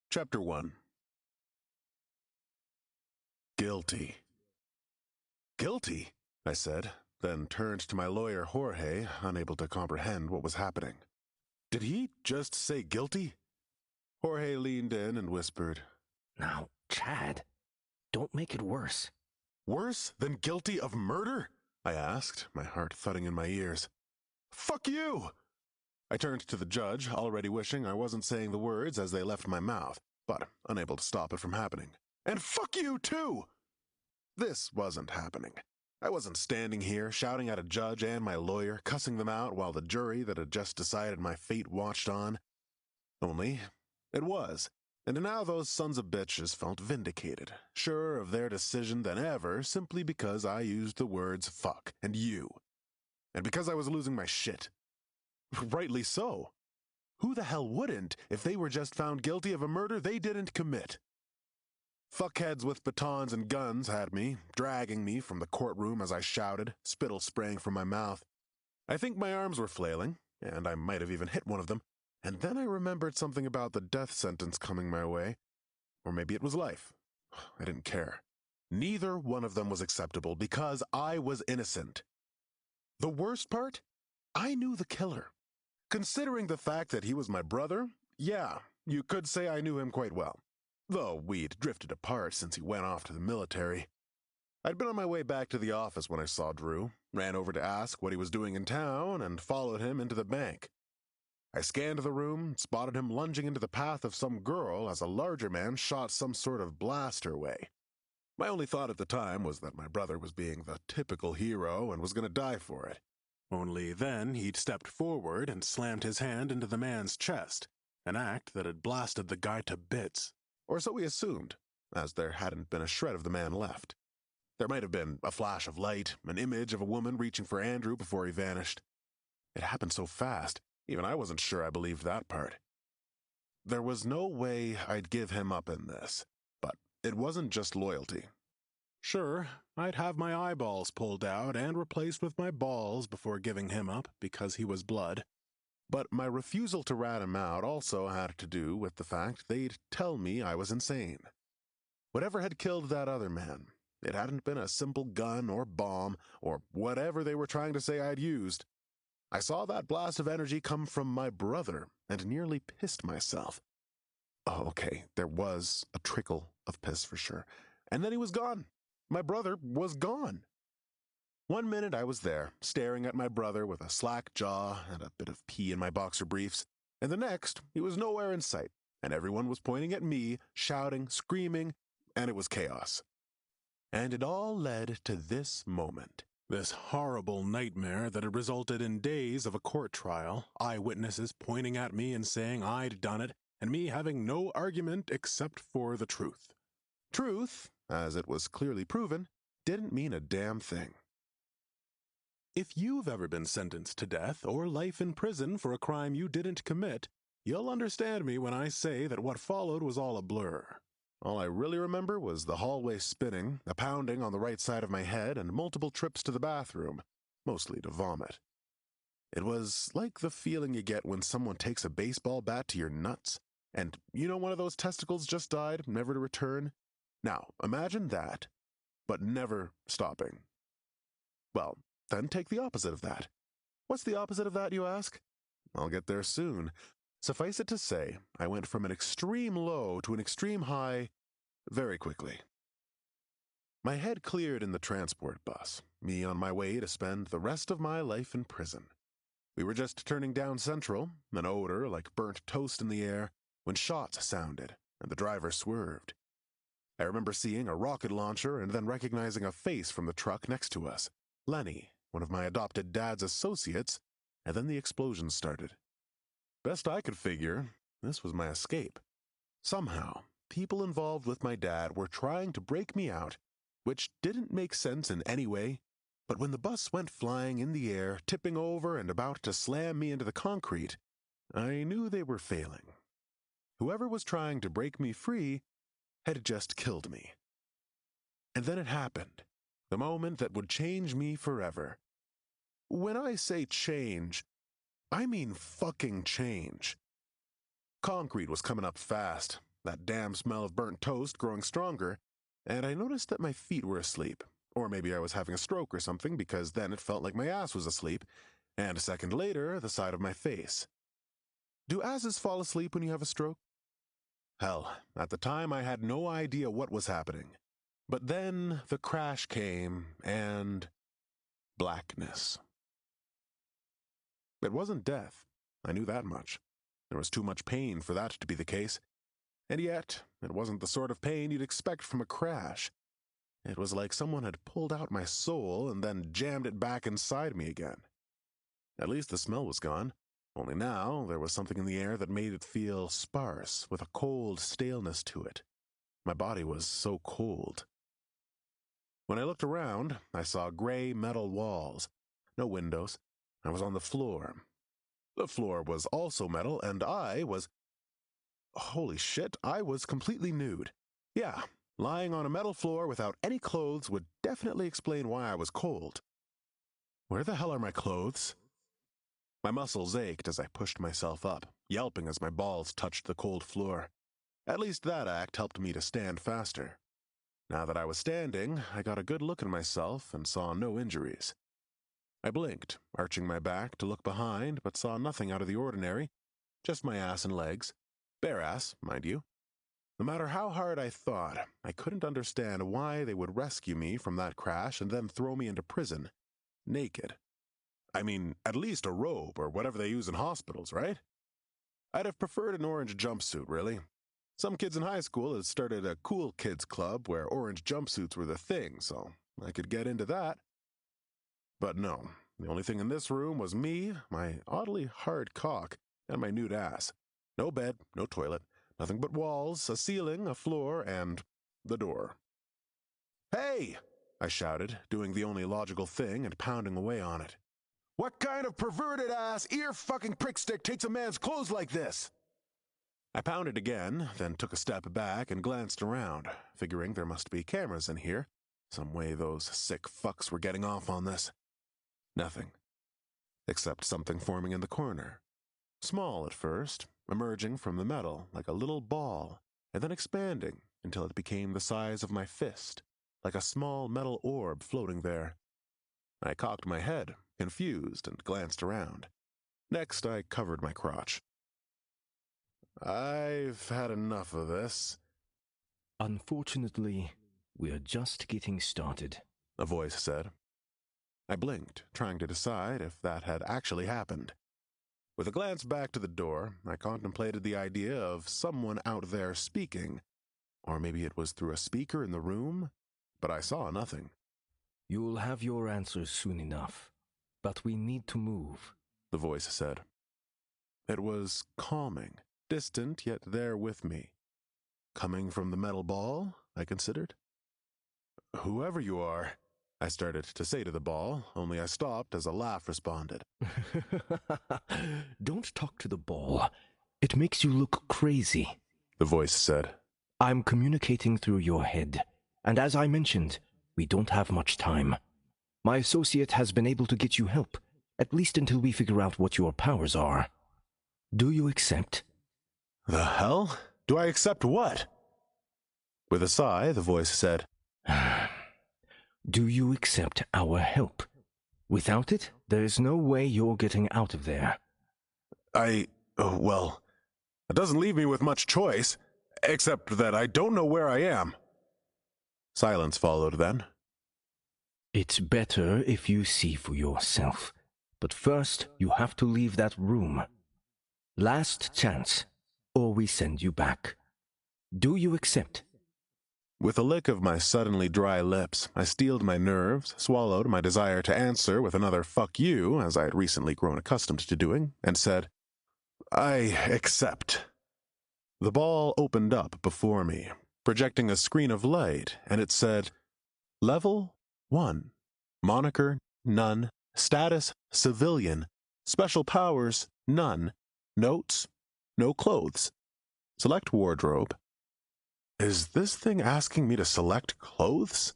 Chapter 1. Guilty. Guilty? I said, then turned to my lawyer Jorge, unable to comprehend what was happening. Did he just say guilty? Jorge leaned in and whispered, Now, Chad, don't make it worse. Worse than guilty of murder? I asked, my heart thudding in my ears. Fuck you! I turned to the judge, already wishing I wasn't saying the words as they left my mouth, but unable to stop it from happening. And fuck you, too! This wasn't happening. I wasn't standing here shouting at a judge and my lawyer, cussing them out while the jury that had just decided my fate watched on. Only, it was. And now those sons of bitches felt vindicated, surer of their decision than ever, simply because I used the words fuck and you. And because I was losing my shit. Rightly so. Who the hell wouldn't if they were just found guilty of a murder they didn't commit? Fuckheads with batons and guns had me, dragging me from the courtroom as I shouted, spittle spraying from my mouth. I think my arms were flailing, and I might have even hit one of them, and then I remembered something about the death sentence coming my way. Or maybe it was life. I didn't care. Neither one of them was acceptable because I was innocent. The worst part? I knew the killer. Considering the fact that he was my brother, yeah, you could say I knew him quite well. Though we'd drifted apart since he went off to the military. I'd been on my way back to the office when I saw Drew, ran over to ask what he was doing in town, and followed him into the bank. I scanned the room, spotted him lunging into the path of some girl as a larger man shot some sort of blast her way. My only thought at the time was that my brother was being the typical hero and was going to die for it. Only then he'd stepped forward and slammed his hand into the man's chest, an act that had blasted the guy to bits. Or so we assumed, as there hadn't been a shred of the man left. There might have been a flash of light, an image of a woman reaching for Andrew before he vanished. It happened so fast, even I wasn't sure I believed that part. There was no way I'd give him up in this, but it wasn't just loyalty. Sure, I'd have my eyeballs pulled out and replaced with my balls before giving him up because he was blood. But my refusal to rat him out also had to do with the fact they'd tell me I was insane. Whatever had killed that other man, it hadn't been a simple gun or bomb or whatever they were trying to say I'd used. I saw that blast of energy come from my brother and nearly pissed myself. Oh, okay, there was a trickle of piss for sure. And then he was gone. My brother was gone. 1 minute I was there, staring at my brother with a slack jaw and a bit of pee in my boxer briefs, and the next, he was nowhere in sight, and everyone was pointing at me, shouting, screaming, and it was chaos. And it all led to this moment. This horrible nightmare that had resulted in days of a court trial, eyewitnesses pointing at me and saying I'd done it, and me having no argument except for the truth. Truth, as it was clearly proven, didn't mean a damn thing. If you've ever been sentenced to death or life in prison for a crime you didn't commit, you'll understand me when I say that what followed was all a blur. All I really remember was the hallway spinning, a pounding on the right side of my head, and multiple trips to the bathroom, mostly to vomit. It was like the feeling you get when someone takes a baseball bat to your nuts, and you know one of those testicles just died, never to return? Now, imagine that, but never stopping. Well, then take the opposite of that. What's the opposite of that, you ask? I'll get there soon. Suffice it to say, I went from an extreme low to an extreme high very quickly. My head cleared in the transport bus, me on my way to spend the rest of my life in prison. We were just turning down Central, an odor like burnt toast in the air, when shots sounded, and the driver swerved. I remember seeing a rocket launcher and then recognizing a face from the truck next to us. Lenny, one of my adopted dad's associates, and then the explosion started. Best I could figure, this was my escape. Somehow, people involved with my dad were trying to break me out, which didn't make sense in any way, but when the bus went flying in the air, tipping over and about to slam me into the concrete, I knew they were failing. Whoever was trying to break me free had just killed me. And then it happened. The moment that would change me forever. When I say change, I mean fucking change. Concrete was coming up fast, that damn smell of burnt toast growing stronger, and I noticed that my feet were asleep. Or maybe I was having a stroke or something, because then it felt like my ass was asleep, and a second later, the side of my face. Do asses fall asleep when you have a stroke? Hell, at the time I had no idea what was happening. But then the crash came, and blackness. It wasn't death. I knew that much. There was too much pain for that to be the case. And yet, it wasn't the sort of pain you'd expect from a crash. It was like someone had pulled out my soul and then jammed it back inside me again. At least the smell was gone. Only now, there was something in the air that made it feel sparse, with a cold staleness to it. My body was so cold. When I looked around, I saw gray metal walls. No windows. I was on the floor. The floor was also metal, and I was... Holy shit, I was completely nude. Yeah, lying on a metal floor without any clothes would definitely explain why I was cold. Where the hell are my clothes? My muscles ached as I pushed myself up, yelping as my balls touched the cold floor. At least that act helped me to stand faster. Now that I was standing, I got a good look at myself and saw no injuries. I blinked, arching my back to look behind, but saw nothing out of the ordinary, just my ass and legs. Bare ass, mind you. No matter how hard I thought, I couldn't understand why they would rescue me from that crash and then throw me into prison, naked. I mean, at least a robe or whatever they use in hospitals, right? I'd have preferred an orange jumpsuit, really. Some kids in high school had started a cool kids club where orange jumpsuits were the thing, so I could get into that. But no, the only thing in this room was me, my oddly hard cock, and my nude ass. No bed, no toilet, nothing but walls, a ceiling, a floor, and the door. "Hey!" I shouted, doing the only logical thing and pounding away on it. "What kind of perverted ass ear-fucking prickstick takes a man's clothes like this?" I pounded again, then took a step back and glanced around, figuring there must be cameras in here. Some way those sick fucks were getting off on this. Nothing. Except something forming in the corner. Small at first, emerging from the metal like a little ball, and then expanding until it became the size of my fist, like a small metal orb floating there. I cocked my head, confused, and glanced around. Next, I covered my crotch. "I've had enough of this," Unfortunately, we're just getting started, a voice said. I blinked, trying to decide if that had actually happened. With a glance back to the door, I contemplated the idea of someone out there speaking. Or maybe it was through a speaker in the room, but I saw nothing. You'll have your answers soon enough, but we need to move, the voice said. It was calming, distant yet there with me. Coming from the metal ball, I considered. "Whoever you are," I started to say to the ball, only I stopped as a laugh responded. Don't talk to the ball. It makes you look crazy, the voice said. I'm communicating through your head, and as I mentioned, we don't have much time. My associate has been able to get you help, at least until we figure out what your powers are. Do you accept? The hell? Do I accept what? With a sigh, the voice said, Do you accept our help? Without it, there is no way you're getting out of there. Well, it doesn't leave me with much choice, except that I don't know where I am. Silence followed then. It's better if you see for yourself, but first you have to leave that room. Last chance, or we send you back. Do you accept? With a lick of my suddenly dry lips, I steeled my nerves, swallowed my desire to answer with another "fuck you," as I had recently grown accustomed to doing, and said, "I accept." The ball opened up before me, projecting a screen of light, and it said, Level 1. Moniker, none. Status, civilian. Special powers, none. Notes, no clothes. Select wardrobe. Is this thing asking me to select clothes?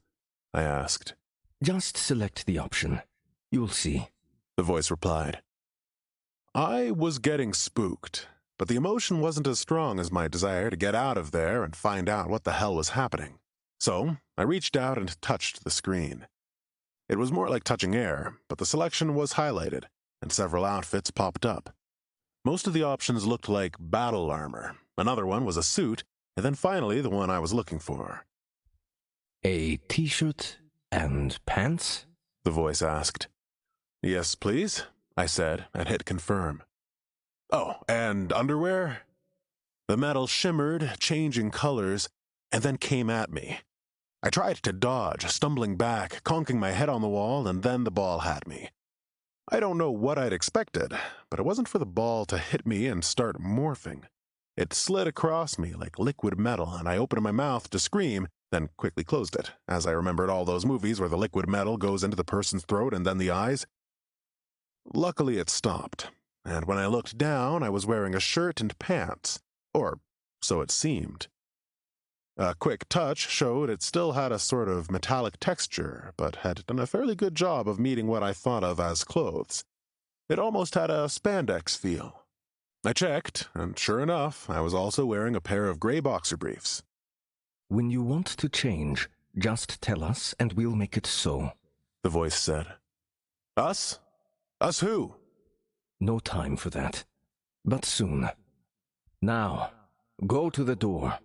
I asked. Just select the option. You'll see. the voice replied. I was getting spooked, but the emotion wasn't as strong as my desire to get out of there and find out what the hell was happening. So I reached out and touched the screen. It was more like touching air, but the selection was highlighted, and several outfits popped up. Most of the options looked like battle armor. Another one was a suit, and then finally the one I was looking for. A t-shirt and pants? The voice asked. Yes, please, I said, and hit confirm. Oh, and underwear? The metal shimmered, changing colors, and then came at me. I tried to dodge, stumbling back, conking my head on the wall, and then the ball had me. I don't know what I'd expected, but it wasn't for the ball to hit me and start morphing. It slid across me like liquid metal, and I opened my mouth to scream, then quickly closed it, as I remembered all those movies where the liquid metal goes into the person's throat and then the eyes. Luckily, it stopped, and when I looked down, I was wearing a shirt and pants, or so it seemed. A quick touch showed it still had a sort of metallic texture, but had done a fairly good job of meeting what I thought of as clothes. It almost had a spandex feel. I checked, and sure enough, I was also wearing a pair of gray boxer briefs. When you want to change, just tell us and we'll make it so, the voice said. Us? Us who? No time for that, but soon. Now, go to the door.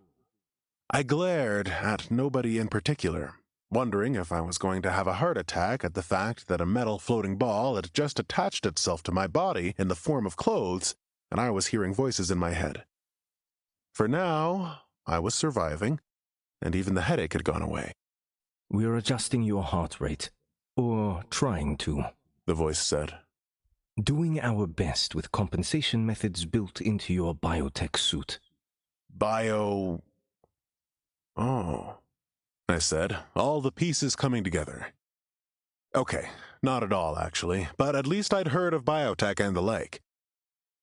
I glared at nobody in particular, wondering if I was going to have a heart attack at the fact that a metal floating ball had just attached itself to my body in the form of clothes, and I was hearing voices in my head. For now, I was surviving, and even the headache had gone away. We're adjusting your heart rate, or trying to, the voice said. Doing our best with compensation methods built into your biotech suit. Oh, I said, all the pieces coming together. Okay, not at all, actually, but at least I'd heard of biotech and the like.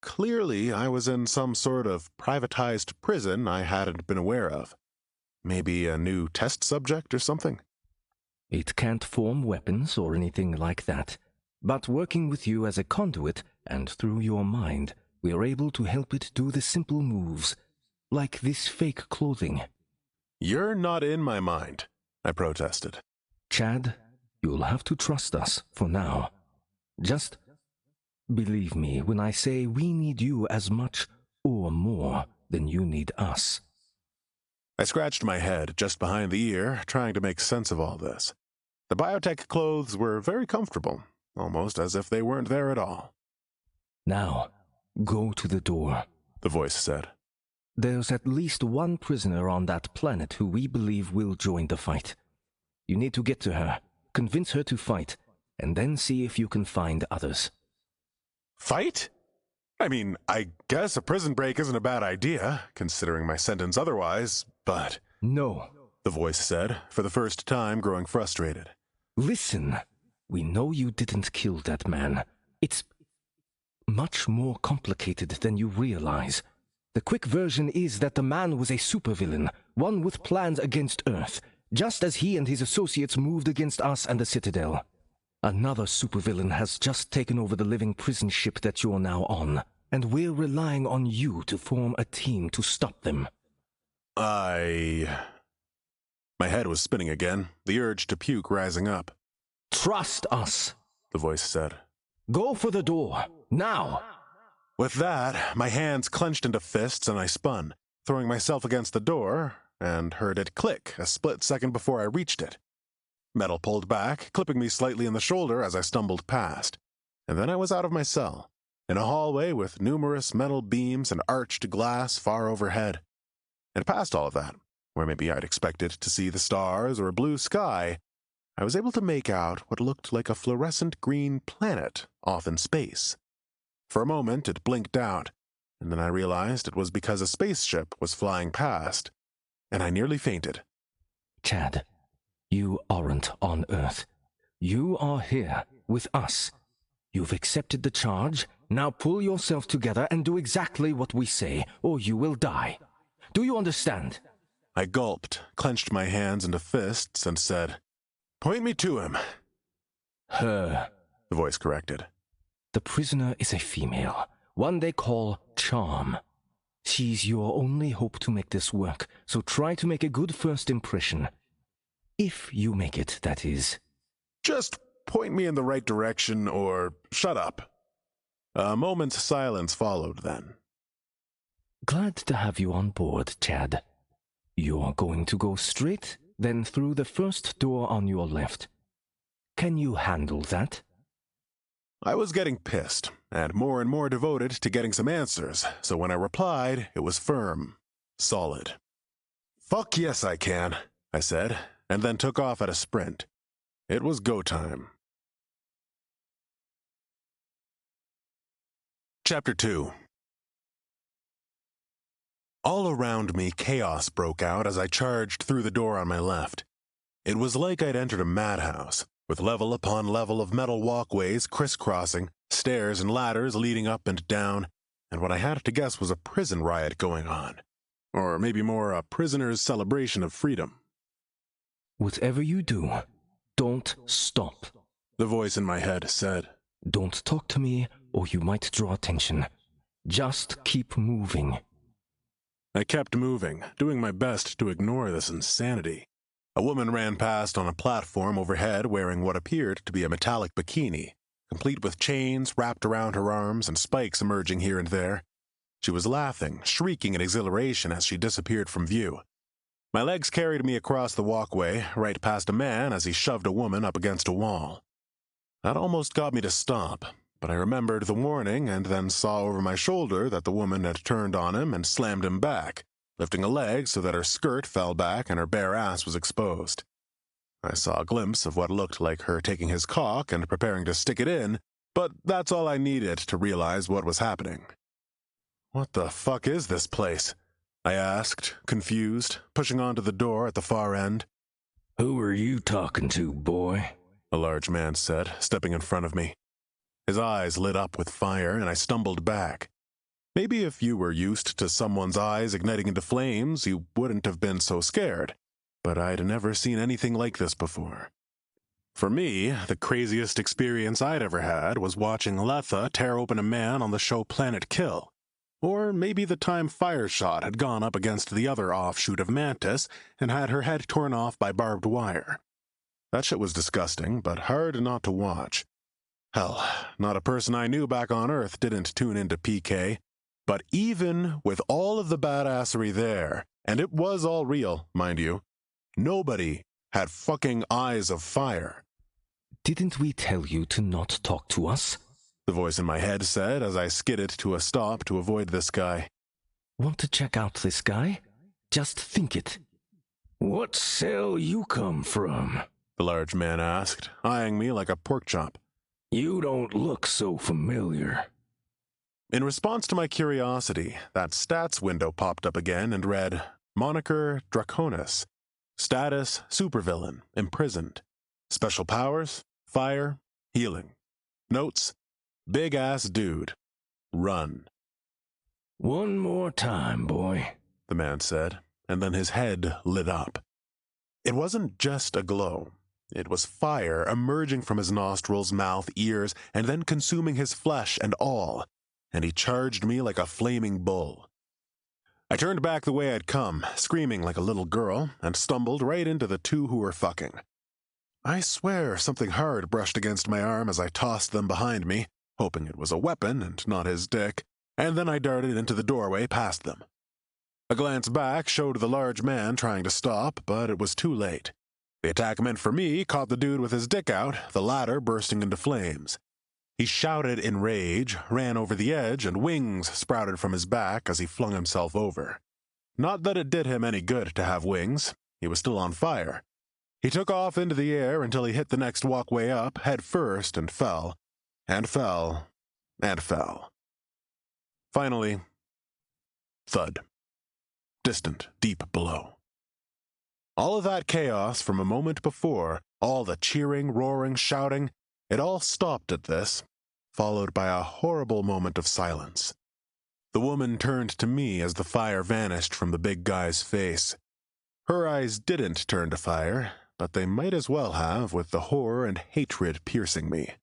Clearly, I was in some sort of privatized prison I hadn't been aware of. Maybe a new test subject or something? It can't form weapons or anything like that, but working with you as a conduit and through your mind, we are able to help it do the simple moves, like this fake clothing. You're not in my mind, I protested. Chad, you'll have to trust us for now. Just believe me when I say we need you as much or more than you need us. I scratched my head just behind the ear, trying to make sense of all this. The biotech clothes were very comfortable, almost as if they weren't there at all. Now, go to the door, the voice said. There's at least one prisoner on that planet who we believe will join the fight. You need to get to her, convince her to fight, and then see if you can find others. Fight? I mean, I guess a prison break isn't a bad idea, considering my sentence otherwise, but... No, the voice said, for the first time growing frustrated. Listen, we know you didn't kill that man. It's much more complicated than you realize. The quick version is that the man was a supervillain, one with plans against Earth, just as he and his associates moved against us and the Citadel. Another supervillain has just taken over the living prison ship that you're now on, and we're relying on you to form a team to stop them. My head was spinning again, the urge to puke rising up. Trust us, the voice said. Go for the door, now! With that, my hands clenched into fists and I spun, throwing myself against the door, and heard it click a split second before I reached it. Metal pulled back, clipping me slightly in the shoulder as I stumbled past, and then I was out of my cell, in a hallway with numerous metal beams and arched glass far overhead. And past all of that, where maybe I'd expected to see the stars or a blue sky, I was able to make out what looked like a fluorescent green planet off in space. For a moment, it blinked out, and then I realized it was because a spaceship was flying past, and I nearly fainted. Chad, you aren't on Earth. You are here with us. You've accepted the charge. Now pull yourself together and do exactly what we say, or you will die. Do you understand? I gulped, clenched my hands into fists, and said, "Point me to him." Her, the voice corrected. The prisoner is a female, one they call Charm. She's your only hope to make this work, so try to make a good first impression. If you make it, that is. Just point me in the right direction or shut up. A moment's silence followed then. Glad to have you on board, Chad. You're going to go straight, then through the first door on your left. Can you handle that? I was getting pissed, and more devoted to getting some answers, so when I replied, it was firm, solid. "Fuck yes I can," I said, and then took off at a sprint. It was go time. Chapter 2. All around me, chaos broke out as I charged through the door on my left. It was like I'd entered a madhouse, with level upon level of metal walkways crisscrossing, stairs and ladders leading up and down, and what I had to guess was a prison riot going on. Or maybe more a prisoner's celebration of freedom. Whatever you do, don't stop, the voice in my head said. Don't talk to me, or you might draw attention. Just keep moving. I kept moving, doing my best to ignore this insanity. A woman ran past on a platform overhead wearing what appeared to be a metallic bikini, complete with chains wrapped around her arms and spikes emerging here and there. She was laughing, shrieking in exhilaration as she disappeared from view. My legs carried me across the walkway, right past a man as he shoved a woman up against a wall. That almost got me to stop, but I remembered the warning and then saw over my shoulder that the woman had turned on him and slammed him back, lifting a leg so that her skirt fell back and her bare ass was exposed. I saw a glimpse of what looked like her taking his cock and preparing to stick it in, but that's all I needed to realize what was happening. "What the fuck is this place?" I asked, confused, pushing onto the door at the far end. Who are you talking to, boy? A large man said, stepping in front of me. His eyes lit up with fire, and I stumbled back. Maybe if you were used to someone's eyes igniting into flames, you wouldn't have been so scared, but I'd never seen anything like this before. For me, the craziest experience I'd ever had was watching Letha tear open a man on the show Planet Kill. Or maybe the time Fireshot had gone up against the other offshoot of Mantis and had her head torn off by barbed wire. That shit was disgusting, but hard not to watch. Hell, not a person I knew back on Earth didn't tune into PK. But even with all of the badassery there, and it was all real, mind you, nobody had fucking eyes of fire. Didn't we tell you to not talk to us? The voice in my head said as I skidded to a stop to avoid this guy. Want to check out this guy? Just think it. What cell you come from? The large man asked, eyeing me like a pork chop. You don't look so familiar. In response to my curiosity, that stats window popped up again and read, Moniker Draconis. Status, supervillain, imprisoned. Special powers, fire, healing. Notes, big-ass dude. Run. One more time, boy, the man said, and then his head lit up. It wasn't just a glow. It was fire emerging from his nostrils, mouth, ears, and then consuming his flesh and all, and he charged me like a flaming bull. I turned back the way I'd come, screaming like a little girl, and stumbled right into the two who were fucking. I swear something hard brushed against my arm as I tossed them behind me, hoping it was a weapon and not his dick, and then I darted into the doorway past them. A glance back showed the large man trying to stop, but it was too late. The attack meant for me caught the dude with his dick out, the latter bursting into flames. He shouted in rage, ran over the edge, and wings sprouted from his back as he flung himself over. Not that it did him any good to have wings. He was still on fire. He took off into the air until he hit the next walkway up, head first, and fell, and fell, and fell. Finally, thud. Distant, deep below. All of that chaos from a moment before, all the cheering, roaring, shouting, it all stopped at this, followed by a horrible moment of silence. The woman turned to me as the fire vanished from the big guy's face. Her eyes didn't turn to fire, but they might as well have with the horror and hatred piercing me.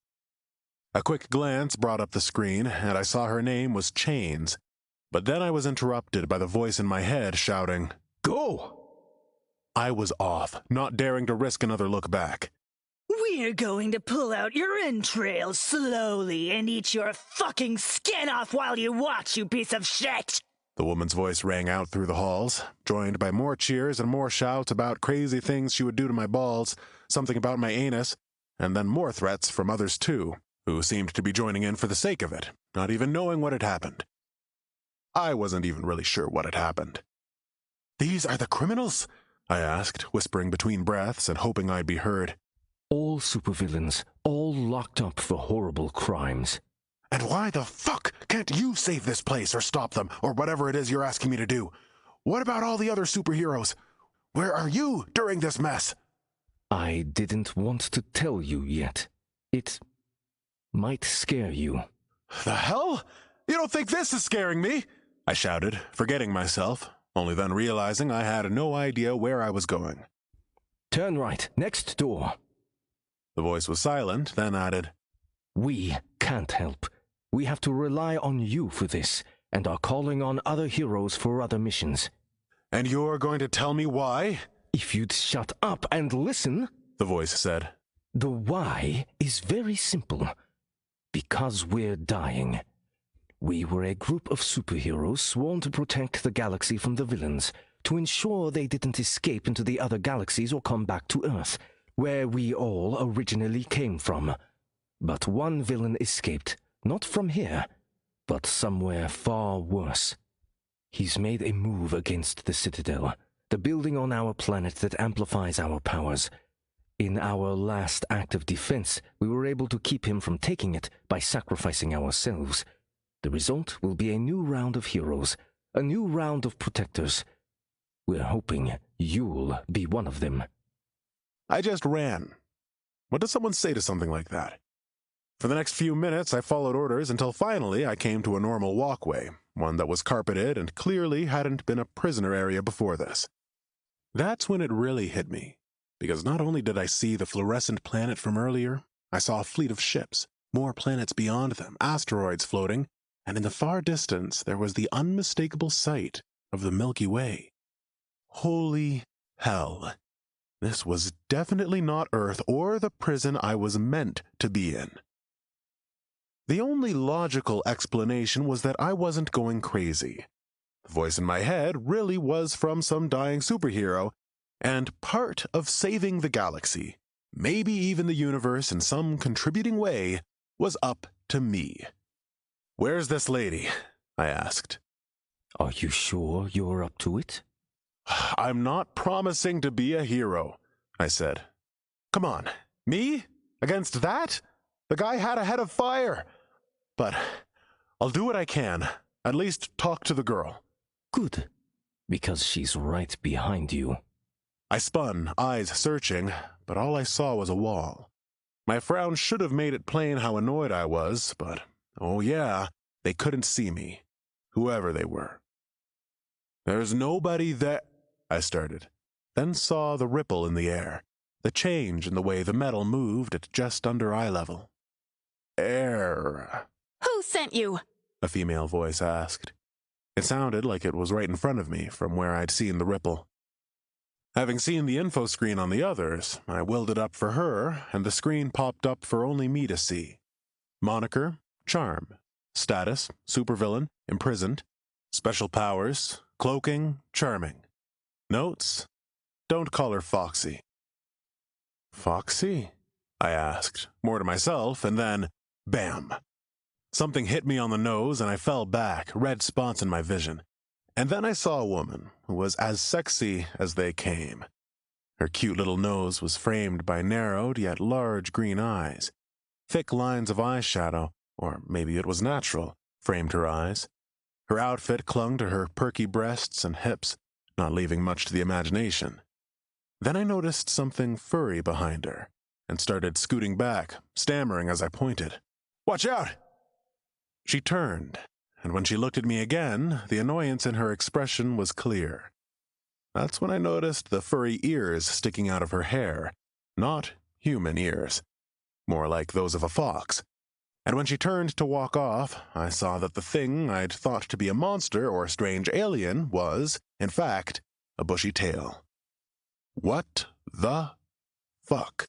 A quick glance brought up the screen, and I saw her name was Chains. But then I was interrupted by the voice in my head shouting, Go! I was off, not daring to risk another look back. We're going to pull out your entrails slowly and eat your fucking skin off while you watch, you piece of shit! The woman's voice rang out through the halls, joined by more cheers and more shouts about crazy things she would do to my balls, something about my anus, and then more threats from others too, who seemed to be joining in for the sake of it, not even knowing what had happened. I wasn't even really sure what had happened. These are the criminals? I asked, whispering between breaths and hoping I'd be heard. All supervillains, all locked up for horrible crimes. And why the fuck can't you save this place or stop them, or whatever it is you're asking me to do? What about all the other superheroes? Where are you during this mess? I didn't want to tell you yet. It might scare you. The hell? You don't think this is scaring me? I shouted, forgetting myself, only then realizing I had no idea where I was going. Turn right, next door. The voice was silent, then added, We can't help. We have to rely on you for this, and are calling on other heroes for other missions. And you're going to tell me why? If you'd shut up and listen, the voice said. The why is very simple. Because we're dying. We were a group of superheroes sworn to protect the galaxy from the villains, to ensure they didn't escape into the other galaxies or come back to Earth, where we all originally came from. But one villain escaped, not from here, but somewhere far worse. He's made a move against the Citadel, the building on our planet that amplifies our powers. In our last act of defense, we were able to keep him from taking it by sacrificing ourselves. The result will be a new round of heroes, a new round of protectors. We're hoping you'll be one of them. I just ran. What does someone say to something like that? For the next few minutes, I followed orders until finally I came to a normal walkway, one that was carpeted and clearly hadn't been a prisoner area before this. That's when it really hit me, because not only did I see the fluorescent planet from earlier, I saw a fleet of ships, more planets beyond them, asteroids floating, and in the far distance there was the unmistakable sight of the Milky Way. Holy hell. This was definitely not Earth or the prison I was meant to be in. The only logical explanation was that I wasn't going crazy. The voice in my head really was from some dying superhero, and part of saving the galaxy, maybe even the universe in some contributing way, was up to me. Where's this lady? I asked. Are you sure you're up to it? I'm not promising to be a hero, I said. Come on, me? Against that? The guy had a head of fire. But I'll do what I can. At least talk to the girl. Good, because she's right behind you. I spun, eyes searching, but all I saw was a wall. My frown should have made it plain how annoyed I was, but, oh yeah, they couldn't see me, whoever they were. There's nobody there, I started, then saw the ripple in the air, the change in the way the metal moved at just under eye level. Air. Who sent you? A female voice asked. It sounded like it was right in front of me from where I'd seen the ripple. Having seen the info screen on the others, I willed it up for her, and the screen popped up for only me to see. Moniker, Charm. Status, Supervillain, Imprisoned. Special powers, Cloaking, Charming. Notes, don't call her Foxy. Foxy? I asked, more to myself, and then, bam! Something hit me on the nose, and I fell back, red spots in my vision. And then I saw a woman who was as sexy as they came. Her cute little nose was framed by narrowed yet large green eyes. Thick lines of eyeshadow, or maybe it was natural, framed her eyes. Her outfit clung to her perky breasts and hips, not leaving much to the imagination. Then I noticed something furry behind her, and started scooting back, stammering as I pointed. "Watch out!" She turned, and when she looked at me again, the annoyance in her expression was clear. That's when I noticed the furry ears sticking out of her hair, not human ears, more like those of a fox. And when she turned to walk off, I saw that the thing I'd thought to be a monster or a strange alien was, in fact, a bushy tail. What the fuck?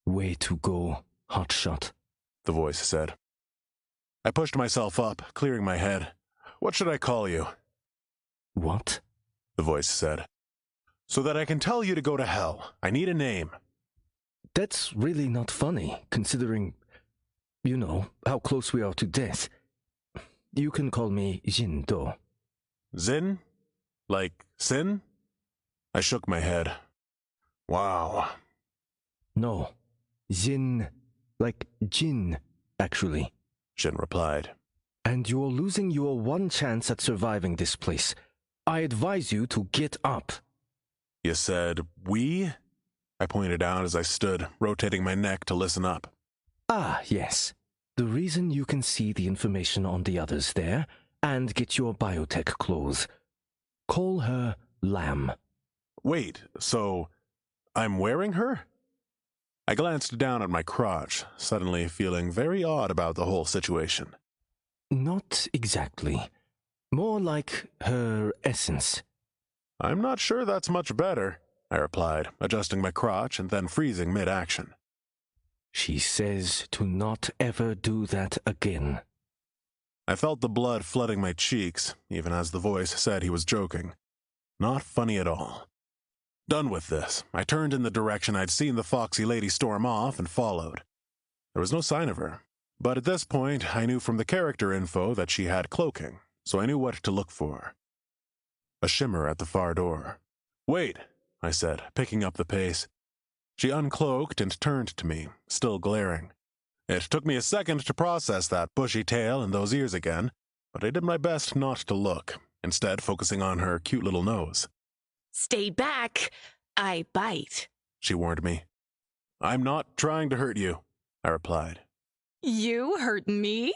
Way to go, hotshot, the voice said. I pushed myself up, clearing my head. What should I call you? What? The voice said. So that I can tell you to go to hell. I need a name. That's really not funny, considering, you know, how close we are to death. You can call me Jin Do. Zin? Like sin? I shook my head. Wow. No, Jin, like Jin, actually. Jin replied. And you're losing your one chance at surviving this place. I advise you to get up. You said we? I pointed out as I stood, rotating my neck to listen up. Ah, yes. The reason you can see the information on the others there and get your biotech clothes. Call her Lamb. Wait, so I'm wearing her? I glanced down at my crotch, suddenly feeling very odd about the whole situation. Not exactly. More like her essence. I'm not sure that's much better, I replied, adjusting my crotch and then freezing mid-action. She says to not ever do that again. I felt the blood flooding my cheeks, even as the voice said he was joking. Not funny at all. Done with this, I turned in the direction I'd seen the foxy lady storm off and followed. There was no sign of her, but at this point I knew from the character info that she had cloaking, so I knew what to look for. A shimmer at the far door. Wait, I said, picking up the pace. She uncloaked and turned to me, still glaring. It took me a second to process that bushy tail and those ears again, but I did my best not to look, instead focusing on her cute little nose. Stay back. I bite, she warned me. I'm not trying to hurt you, I replied. You hurt me?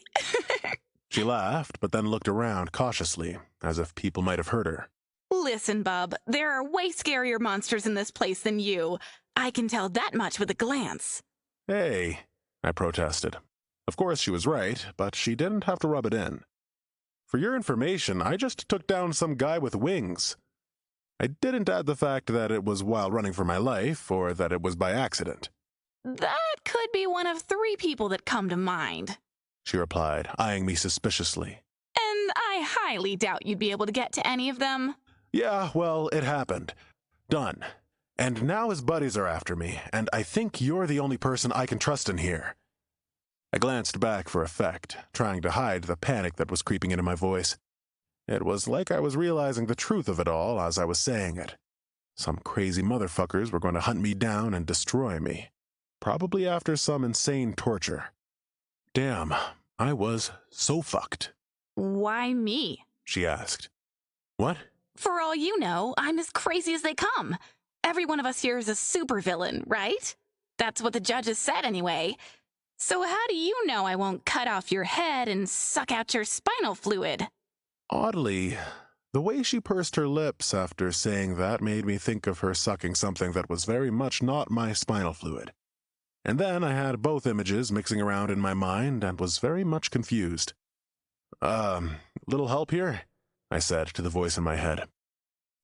She laughed, but then looked around cautiously, as if people might have heard her. Listen, bub, there are way scarier monsters in this place than you. I can tell that much with a glance. Hey, I protested. Of course she was right, but she didn't have to rub it in. For your information, I just took down some guy with wings. I didn't add the fact that it was while running for my life, or that it was by accident. That could be one of 3 people that come to mind, she replied, eyeing me suspiciously. And I highly doubt you'd be able to get to any of them. Yeah, well, it happened. Done. And now his buddies are after me, and I think you're the only person I can trust in here. I glanced back for effect, trying to hide the panic that was creeping into my voice. It was like I was realizing the truth of it all as I was saying it. Some crazy motherfuckers were going to hunt me down and destroy me. Probably after some insane torture. Damn, I was so fucked. Why me? She asked. What? For all you know, I'm as crazy as they come. Every one of us here is a supervillain, right? That's what the judges said anyway. So how do you know I won't cut off your head and suck out your spinal fluid? Oddly, the way she pursed her lips after saying that made me think of her sucking something that was very much not my spinal fluid. And then I had both images mixing around in my mind and was very much confused. Little help here? I said to the voice in my head.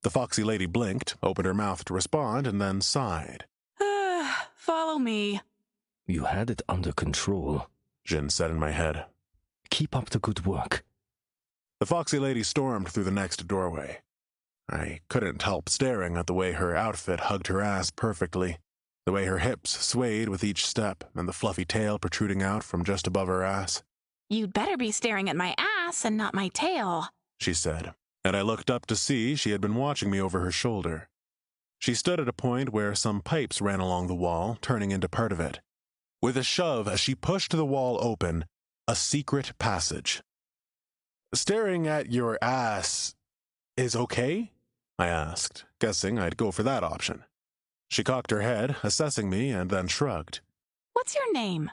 The foxy lady blinked, opened her mouth to respond, and then sighed. Follow me. You had it under control, Jin said in my head. Keep up the good work. The foxy lady stormed through the next doorway. I couldn't help staring at the way her outfit hugged her ass perfectly, the way her hips swayed with each step, and the fluffy tail protruding out from just above her ass. You'd better be staring at my ass and not my tail, she said, and I looked up to see she had been watching me over her shoulder. She stood at a point where some pipes ran along the wall, turning into part of it. With a shove, as she pushed the wall open, a secret passage. Staring at your ass is okay? I asked, guessing I'd go for that option. She cocked her head, assessing me, and then shrugged. What's your name?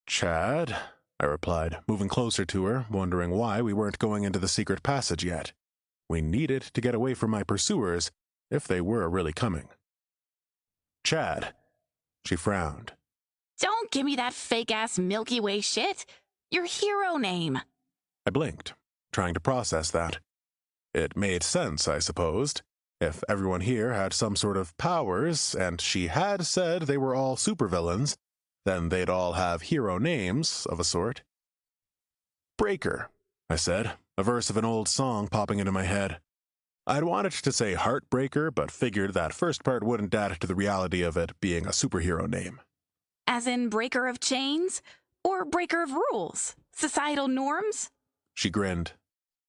Chad, I replied, moving closer to her, wondering why we weren't going into the secret passage yet. We needed to get away from my pursuers, if they were really coming. Chad. She frowned. Don't give me that fake-ass Milky Way shit. Your hero name. I blinked, trying to process that. It made sense, I supposed. If everyone here had some sort of powers, and she had said they were all supervillains, then they'd all have hero names of a sort. Breaker, I said, a verse of an old song popping into my head. I'd wanted to say Heartbreaker, but figured that first part wouldn't add to the reality of it being a superhero name. As in breaker of chains? Or breaker of rules? Societal norms? She grinned.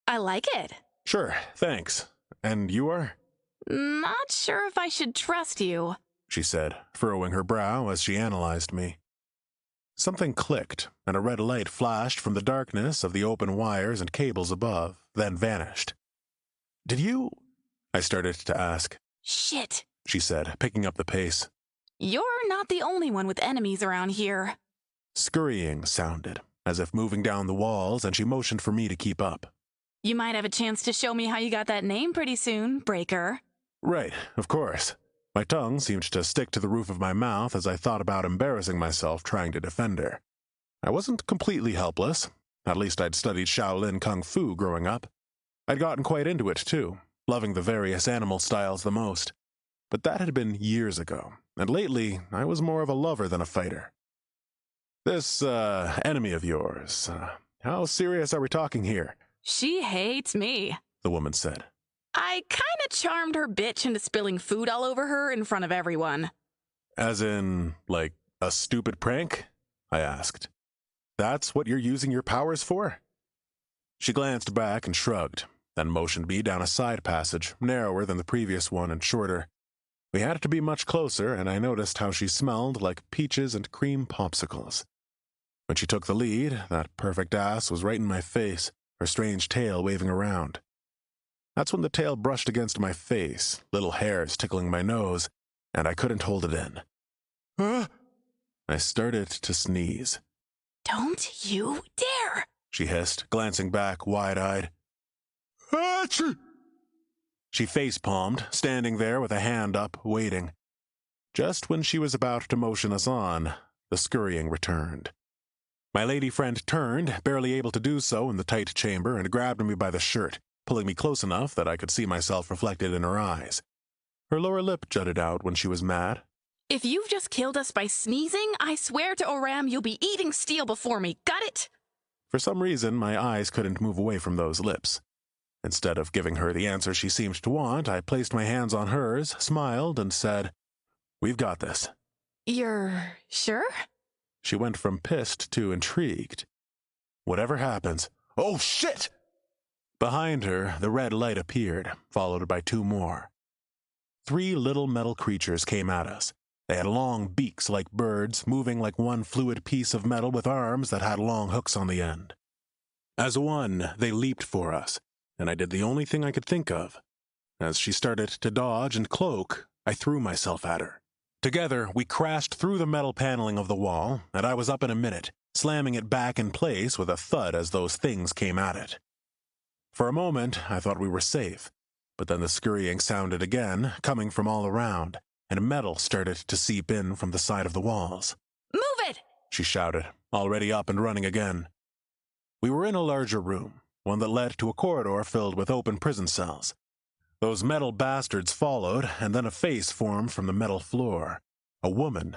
I like it. Sure, thanks. And you are? Not sure if I should trust you, she said, furrowing her brow as she analyzed me. Something clicked, and a red light flashed from the darkness of the open wires and cables above, then vanished. Did you? I started to ask. Shit, she said, picking up the pace. You're not the only one with enemies around here. Scurrying sounded, as if moving down the walls, and she motioned for me to keep up. You might have a chance to show me how you got that name pretty soon, Breaker. Right, of course. My tongue seemed to stick to the roof of my mouth as I thought about embarrassing myself trying to defend her. I wasn't completely helpless. At least I'd studied Shaolin Kung Fu growing up. I'd gotten quite into it, too, loving the various animal styles the most. But that had been years ago, and lately I was more of a lover than a fighter. This, enemy of yours, how serious are we talking here? She hates me, the woman said. I kinda charmed her bitch into spilling food all over her in front of everyone. As in, like, a stupid prank? I asked. That's what you're using your powers for? She glanced back and shrugged, then motioned me down a side passage, narrower than the previous one and shorter. We had to be much closer, and I noticed how she smelled like peaches and cream popsicles. When she took the lead, that perfect ass was right in my face, her strange tail waving around. That's when the tail brushed against my face, little hairs tickling my nose, and I couldn't hold it in. I started to sneeze. Don't you dare, she hissed, glancing back wide-eyed. Achoo! She face-palmed, standing there with a hand up, waiting. Just when she was about to motion us on, the scurrying returned. My lady friend turned, barely able to do so in the tight chamber, and grabbed me by the shirt, pulling me close enough that I could see myself reflected in her eyes. Her lower lip jutted out when she was mad. If you've just killed us by sneezing, I swear to Oram you'll be eating steel before me. Got it? For some reason, my eyes couldn't move away from those lips. Instead of giving her the answer she seemed to want, I placed my hands on hers, smiled, and said, "We've got this." You're sure? She went from pissed to intrigued. Whatever happens... Oh, shit! Behind her, the red light appeared, followed by two more. 3 little metal creatures came at us. They had long beaks like birds, moving like one fluid piece of metal with arms that had long hooks on the end. As one, they leaped for us, and I did the only thing I could think of. As she started to dodge and cloak, I threw myself at her. Together, we crashed through the metal paneling of the wall, and I was up in a minute, slamming it back in place with a thud as those things came at it. For a moment, I thought we were safe, but then the scurrying sounded again, coming from all around, and metal started to seep in from the side of the walls. Move it! She shouted, already up and running again. We were in a larger room, one that led to a corridor filled with open prison cells. Those metal bastards followed, and then a face formed from the metal floor. A woman,